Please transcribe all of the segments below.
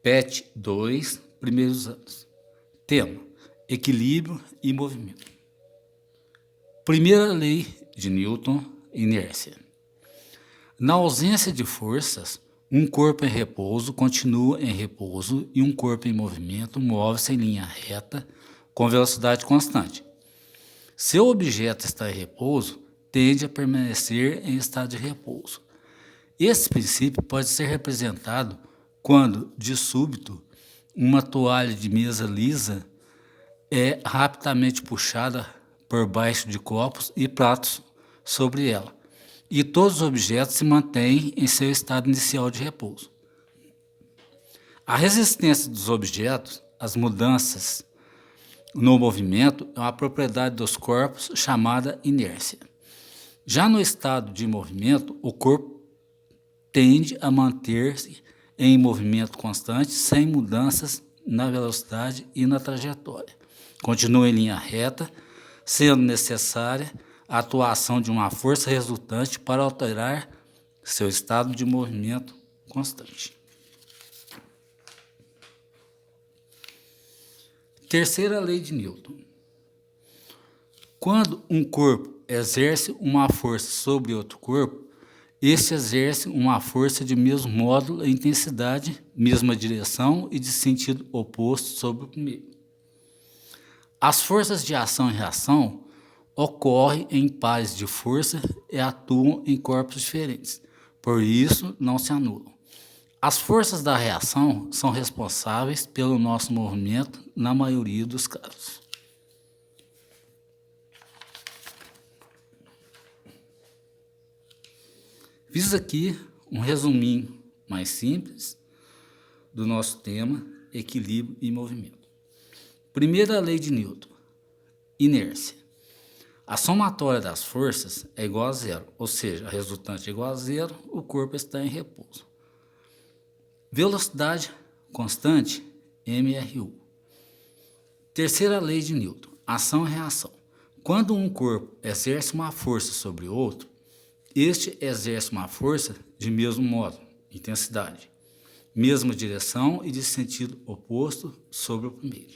PET 2, primeiros anos. Tema: equilíbrio e movimento. Primeira lei de Newton, inércia. Na ausência de forças, um corpo em repouso continua em repouso e um corpo em movimento move-se em linha reta com velocidade constante. Se o objeto está em repouso, tende a permanecer em estado de repouso. Esse princípio pode ser representado quando, de súbito, uma toalha de mesa lisa é rapidamente puxada por baixo de copos e pratos sobre ela, e todos os objetos se mantêm em seu estado inicial de repouso. A resistência dos objetos às mudanças no movimento é uma propriedade dos corpos chamada inércia. Já no estado de movimento, o corpo tende a manter-se em movimento constante, sem mudanças na velocidade e na trajetória. Continua em linha reta, sendo necessária a atuação de uma força resultante para alterar seu estado de movimento constante. Terceira lei de Newton. Quando um corpo exerce uma força sobre outro corpo, este exerce uma força de mesmo módulo e intensidade, mesma direção e de sentido oposto sobre o primeiro. As forças de ação e reação ocorrem em pares de força e atuam em corpos diferentes, por isso não se anulam. As forças da reação são responsáveis pelo nosso movimento na maioria dos casos. Fiz aqui um resuminho mais simples do nosso tema, equilíbrio e movimento. Primeira lei de Newton, inércia. A somatória das forças é igual a zero, ou seja, a resultante é igual a zero, o corpo está em repouso. Velocidade constante, mRu. Terceira lei de Newton, ação e reação. Quando um corpo exerce uma força sobre outro, este exerce uma força de mesmo modo, intensidade, mesma direção e de sentido oposto sobre o primeiro.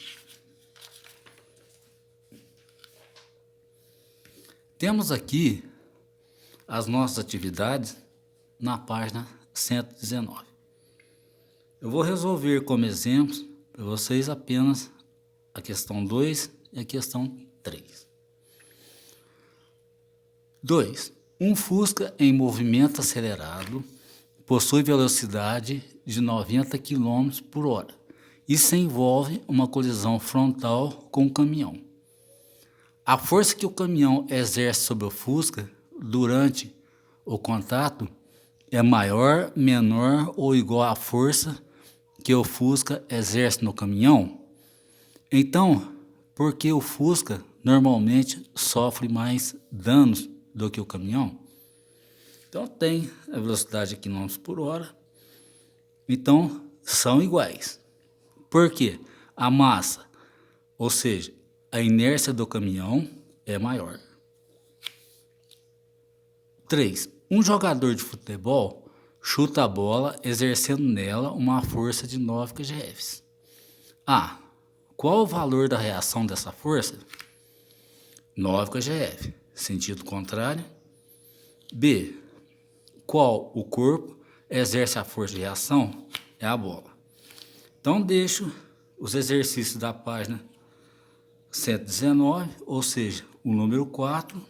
Temos aqui as nossas atividades na página 119. Eu vou resolver como exemplos para vocês apenas a questão 2 e a questão 3. 2. Um Fusca em movimento acelerado possui velocidade de 90 km por hora e se envolve uma colisão frontal com o caminhão. A força que o caminhão exerce sobre o Fusca durante o contato é maior, menor ou igual à força que o Fusca exerce no caminhão? Então, por que o Fusca normalmente sofre mais danos do que o caminhão? Então tem a velocidade de quilômetros por hora, então são iguais. Por quê? A massa, ou seja, a inércia do caminhão é maior. 3. Um jogador de futebol chuta a bola exercendo nela uma força de 9 kgf. A. Qual o valor da reação dessa força? 9 kgf. Sentido contrário. B. Qual o corpo exerce a força de reação? É a bola. Então, deixo os exercícios da página 119, ou seja, o número 4,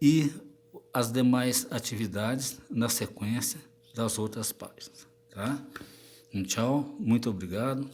e as demais atividades na sequência das outras páginas. Tá? Um tchau, muito obrigado.